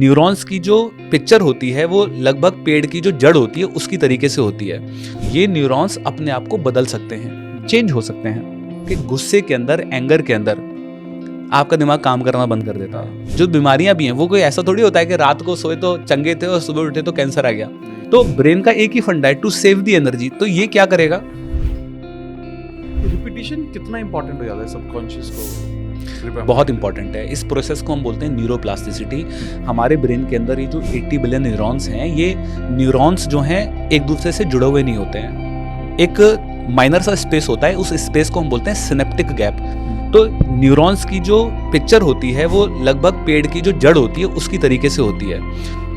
Neurons की जो picture होती है वो लगभग पेड़ की जो जड़ होती है उसकी तरीके से होती है। ये न्यूरॉन्स अपने आप को बदल सकते हैं, चेंज हो सकते हैं कि गुस्से के अंदर, एंगर के अंदर आपका दिमाग काम करना बंद कर देता है। जो बीमारियां भी हैं वो कोई ऐसा थोड़ी होता है कि रात को सोए तो चंगे थे और सुबह उठे तो कैंसर आ गया। तो ब्रेन का एक ही फंडा है, टू सेव द एनर्जी। तो ये क्या करेगा? रिपीटिशन कितना इंपॉर्टेंट हो जाता है सबकॉन्शियस को? बहुत इंपॉर्टेंट है। इस प्रोसेस को हम बोलते हैं न्यूरोप्लास्टिसिटी। हमारे ब्रेन के अंदर ये जो 80 बिलियन न्यूरॉन्स हैं, ये न्यूरॉन्स जो हैं एक दूसरे से जुड़े हुए नहीं होते हैं। एक माइनर सा स्पेस होता है, उस स्पेस को हम बोलते हैं सिनेप्टिक गैप। तो न्यूरॉन्स की जो पिक्चर होती है वो लगभग पेड़ की जो जड़ होती है उसकी तरीके से होती है,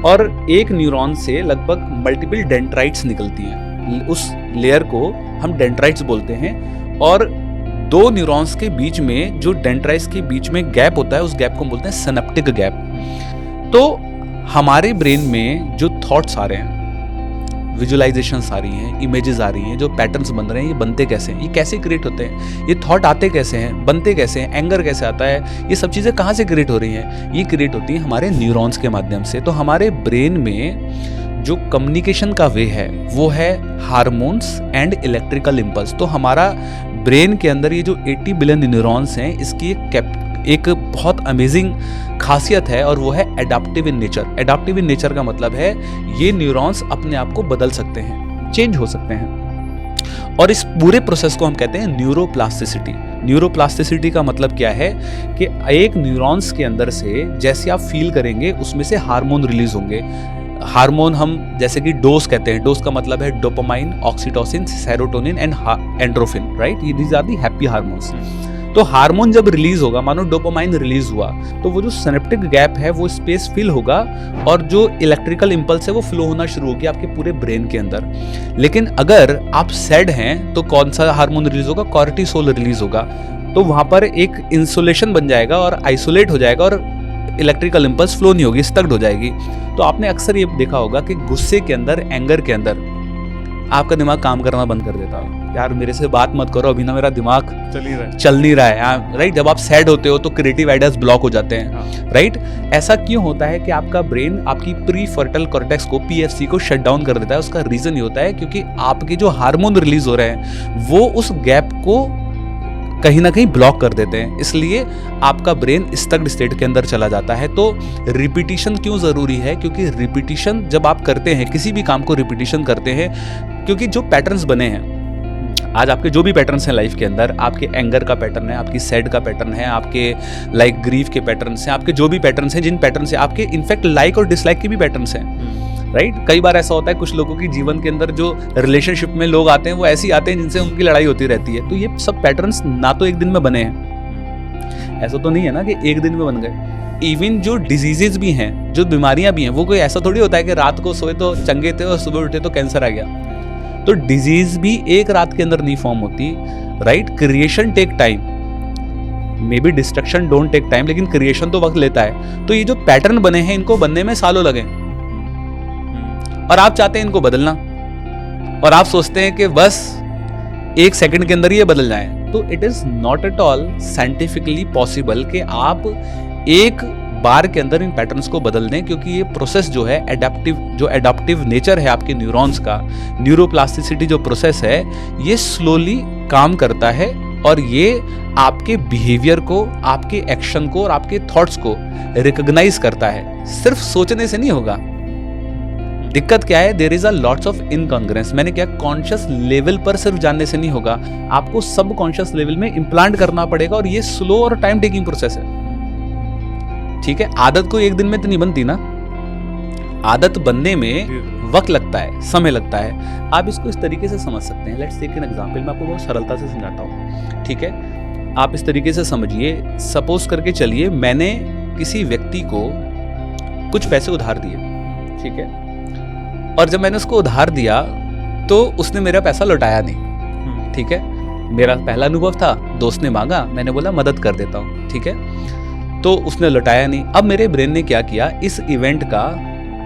और एक न्यूरॉन से लगभग मल्टीपल डेंड्राइट्स निकलती हैं। उस लेयर को हम डेंड्राइट्स बोलते हैं, और दो न्यूरॉन्स के बीच में जो डेंड्राइट्स के बीच में गैप होता है उस गैप को हम बोलते हैं सिनेप्टिक गैप। तो हमारे ब्रेन में जो थॉट्स आ रहे हैं, विजुअलाइजेशंस आ रही हैं, इमेजेस आ रही हैं, जो पैटर्न्स बन रहे हैं, ये बनते कैसे हैं, ये कैसे क्रिएट होते हैं, ये थॉट आते कैसे हैं, बनते कैसे हैं, एंगर कैसे आता है, ये सब चीज़ें कहाँ से क्रिएट हो रही हैं? ये क्रिएट होती हैं हमारे न्यूरॉन्स के माध्यम से। तो हमारे ब्रेन में जो कम्युनिकेशन का वे है वो है हार्मोन्स एंड इलेक्ट्रिकल इम्पल्स। तो हमारा ब्रेन के अंदर ये जो 80 बिलियन न्यूरॉन्स हैं, इसकी एक बहुत अमेजिंग खासियत है, और वो है adaptive in nature. Adaptive in nature का मतलब है ये न्यूरॉन्स अपने आप को बदल सकते हैं, चेंज हो सकते हैं, और इस पूरे प्रोसेस को हम कहते हैं न्यूरोप्लास्टिसिटी। न्यूरोप्लास्टिसिटी का मतलब क्या है कि एक न्यूरॉन्स के अंदर से जैसे आप फील करेंगे उसमें से हार्मोन रिलीज होंगे। हार्मोन हम जैसे कि डोज कहते हैं। डोज का मतलब है dopamine, oxytocin, serotonin and endorphin, right? ये these are the happy hormones. तो हार्मोन जब रिलीज होगा, मानो डोपामाइन रिलीज हुआ, तो वो जो सिनेप्टिक गैप है वो स्पेस फिल होगा, और जो इलेक्ट्रिकल इंपल्स है वो फ्लो होना शुरू होगी आपके पूरे ब्रेन के अंदर। लेकिन अगर आप सैड हैं तो कौन सा हार्मोन रिलीज होगा? कॉर्टिसोल रिलीज होगा। तो वहां पर एक इंसुलेशन बन जाएगा और आइसोलेट हो जाएगा, और इलेक्ट्रिकल इंपल्स फ्लो नहीं होगी, स्टक्ड हो जाएगी। तो आपने अक्सर ये देखा होगा कि गुस्से के अंदर, एंगर के अंदर आपका दिमाग काम करना बंद कर देता है। यार मेरे से बात मत करो, अभी ना मेरा दिमाग चल नहीं रहा है, राइट? जब आप सैड होते हो तो क्रिएटिव आइडियाज ब्लॉक हो जाते हैं, राइट? ऐसा क्यों होता है कि आपका ब्रेन आपकी प्री फ्रंटल कॉर्टेक्स को, पीएफसी को शट डाउन कर देता है? उसका रीजन ये होता है क्योंकि आपके जो हार्मोन रिलीज हो रहे हैं वो उस गैप को कहीं ना कहीं ब्लॉक कर देते हैं, इसलिए आपका ब्रेन स्टक्ड स्टेट के अंदर चला जाता है। तो रिपीटिशन क्यों जरूरी है? क्योंकि रिपीटिशन जब आप करते हैं, किसी भी काम को रिपीटिशन करते हैं, क्योंकि जो पैटर्न्स बने हैं आज, आपके जो भी पैटर्न्स हैं लाइफ के अंदर, आपके एंगर का पैटर्न है, आपकी सैड का पैटर्न है, आपके लाइक ग्रीफ के पैटर्न्स हैं, आपके जो भी पैटर्न्स हैं, जिन पैटर्न से आपके इनफैक्ट लाइक और डिसलाइक के भी पैटर्न्स हैं, राइट? कई बार ऐसा होता है कुछ लोगों की जीवन के अंदर जो रिलेशनशिप में लोग आते हैं वो ऐसे ही आते हैं जिनसे उनकी लड़ाई होती रहती है। तो ये सब पैटर्न्स ना तो एक दिन में बने हैं, ऐसा तो नहीं है ना कि एक दिन में बन गए। इवन जो डिजीजेज भी हैं, जो बीमारियां भी हैं, वो कोई ऐसा थोड़ी होता है कि रात को सोए तो चंगे थे और सुबह उठे तो कैंसर आ गया। तो डिजीज भी एक रात के अंदर नहीं फॉर्म होती, right? Creation take time, maybe destruction don't take time, लेकिन क्रिएशन तो वक्त लेता है। तो ये जो पैटर्न बने हैं इनको बनने में सालों लगे, और आप चाहते हैं इनको बदलना, और आप सोचते हैं कि बस एक सेकंड के अंदर ये बदल जाए। तो it is not at all scientifically possible कि आप एक बार के अंदर इन पैटर्न्स को बदल दें, क्योंकि ये प्रोसेस जो है एडाप्टिव नेचर है आपके न्यूरॉन्स का, न्यूरोप्लास्टिसिटी जो प्रोसेस है, ये स्लोली काम करता है, और ये आपके बिहेवियर को, आपके एक्शन को और आपके थॉट्स को रिकॉग्नाइज करता है। सिर्फ सोचने से नहीं होगा। दिक्कत क्या है? There is a lots of incongruence. मैंने क्या, कॉन्शियस लेवल पर सिर्फ जानने से नहीं होगा, आपको सब कॉन्शियस लेवल में इम्प्लांट करना पड़ेगा, और ये स्लो और टाइम टेकिंग प्रोसेस है, ठीक है? आदत को एक दिन में तो नहीं बनती ना, आदत बनने में वक्त लगता है, समय लगता है। आप इसको इस तरीके से समझ सकते हैं। लेट्स टेक एन एग्जांपल, मैं आपको बहुत सरलता से समझाता हूँ, ठीक है? आप इस तरीके से समझिए, सपोज करके चलिए मैंने किसी व्यक्ति को कुछ पैसे उधार दिए, ठीक है? और जब मैंने उसको उधार दिया तो उसने मेरा पैसा लौटाया नहीं, ठीक है? मेरा पहला अनुभव था, दोस्त ने मांगा, मैंने बोला मदद कर देता हूँ, ठीक है? तो उसने लौटाया नहीं। अब मेरे ब्रेन ने क्या किया, इस इवेंट का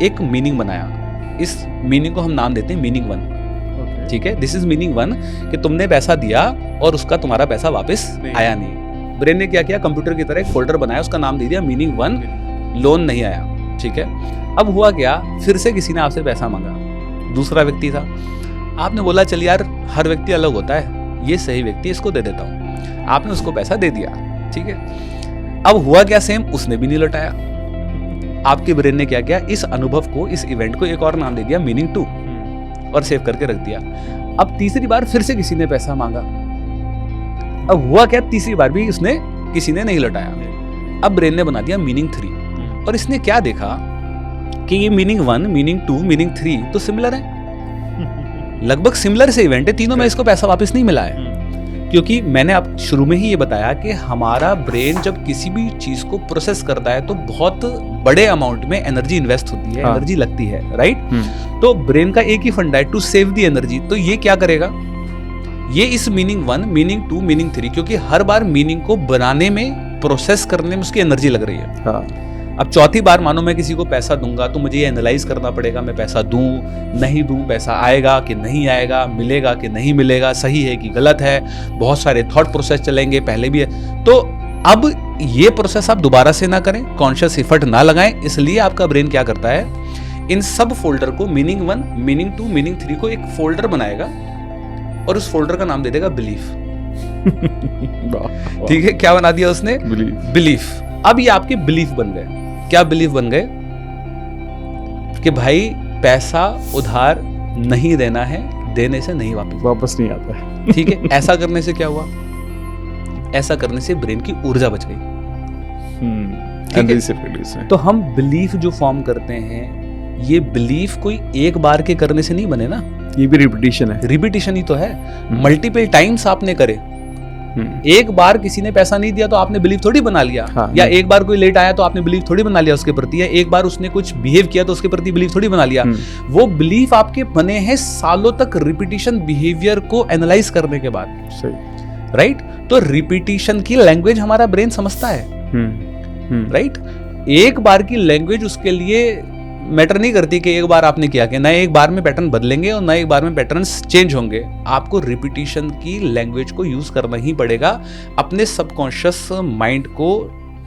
एक मीनिंग बनाया। इस मीनिंग को हम नाम देते हैं मीनिंग वन, ठीक है? दिस इज मीनिंग वन, कि तुमने पैसा दिया और उसका तुम्हारा पैसा वापस आया नहीं। ब्रेन ने क्या किया, कंप्यूटर की तरह एक फोल्डर बनाया, उसका नाम दे दिया मीनिंग वन, लोन नहीं आया, ठीक है। अब हुआ क्या, फिर से किसी ने आपसे पैसा मांगा, दूसरा व्यक्ति था। आपने बोला चल यार हर व्यक्ति अलग होता है, ये सही व्यक्ति, इसको दे देता हूँ। आपने उसको पैसा दे दिया, ठीक है। अब हुआ क्या, सेम उसने भी नहीं लौटाया। आपके ब्रेन ने क्या किया, इस अनुभव को, इस इवेंट को एक और नाम दे दिया मीनिंग 2 और सेव करके रख दिया। अब तीसरी बार फिर से किसी ने पैसा मांगा। अब हुआ क्या, तीसरी बार भी किसी ने नहीं लौटाया। अब ब्रेन ने बना दिया मीनिंग 3 और इसने क्या देखा कि ये मीनिंग 1, मीनिंग 2, मीनिंग 3 तो सिमिलर है, लगभग सिमिलर से इवेंट है, तीनों में इसको पैसा वापस नहीं मिला है। क्योंकि मैंने आप शुरू में ही ये बताया कि हमारा ब्रेन जब किसी भी चीज को प्रोसेस करता है तो बहुत बड़े अमाउंट में एनर्जी इन्वेस्ट होती है, एनर्जी लगती है, राइट। तो ब्रेन का एक ही फंडा है, टू सेव द एनर्जी। तो ये क्या करेगा, ये इस मीनिंग 1, मीनिंग 2, मीनिंग 3, क्योंकि हर बार मीनिंग को बनाने में, प्रोसेस करने में उसकी एनर्जी लग रही है। अब चौथी बार मानो मैं किसी को पैसा दूंगा तो मुझे ये एनालाइज करना पड़ेगा, मैं पैसा दूं नहीं दूं, पैसा आएगा कि नहीं आएगा, मिलेगा कि नहीं मिलेगा, सही है कि गलत है, बहुत सारे थॉट प्रोसेस चलेंगे, पहले भी है। तो अब ये प्रोसेस आप दोबारा से ना करें, कॉन्शियस एफर्ट ना लगाएं, इसलिए आपका ब्रेन क्या करता है, इन सब फोल्डर को, मीनिंग 1, मीनिंग 2, मीनिंग 3 को एक फोल्डर बनाएगा और उस फोल्डर का नाम दे देगा बिलीफ। ठीक है, क्या बना दिया उसने, बिलीफ। अब ये आपके बिलीफ बन गए। क्या बिलीफ बन गए कि भाई पैसा उधार नहीं देना है, देने से नहीं वापस नहीं आता है। ठीक है, ऐसा करने से क्या हुआ, ऐसा करने से ब्रेन की ऊर्जा बच गई। तो हम बिलीफ जो फॉर्म करते हैं, ये बिलीफ कोई एक बार के करने से नहीं बने ना, ये भी रिपीटिशन है, रिपीटिशन ही तो है। मल्टीपल टाइम्स आपने करे, एक बार किसी ने पैसा नहीं दिया तो आपने बिलीफ थोड़ी बना लिया, या एक बार कोई लेट आया तो आपने बिलीफ थोड़ी बना लिया उसके प्रति, या एक बार उसने कुछ बिहेव किया तो उसके प्रति बिलीफ थोड़ी बना लिया। वो बिलीफ आपके बने हैं सालों तक रिपीटिशन बिहेवियर को एनालाइज करने के बाद, सही, राइट। तो रिपीटिशन की लैंग्वेज हमारा ब्रेन समझता है, राइट। एक बार की लैंग्वेज उसके लिए मैटर नहीं करती कि एक बार आपने किया कि ना, एक बार में पैटर्न बदलेंगे और ना एक बार में पैटर्न्स चेंज होंगे। आपको रिपीटिशन की लैंग्वेज को यूज करना ही पड़ेगा अपने सबकॉन्शियस माइंड को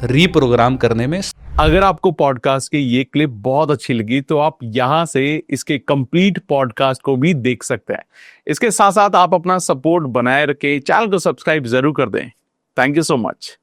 रीप्रोग्राम करने में। अगर आपको पॉडकास्ट की ये क्लिप बहुत अच्छी लगी तो आप यहाँ से इसके कंप्लीट पॉडकास्ट को भी देख सकते हैं। इसके साथ साथ आप अपना सपोर्ट बनाए रखें, चैनल को सब्सक्राइब जरूर कर दें। Thank you so much.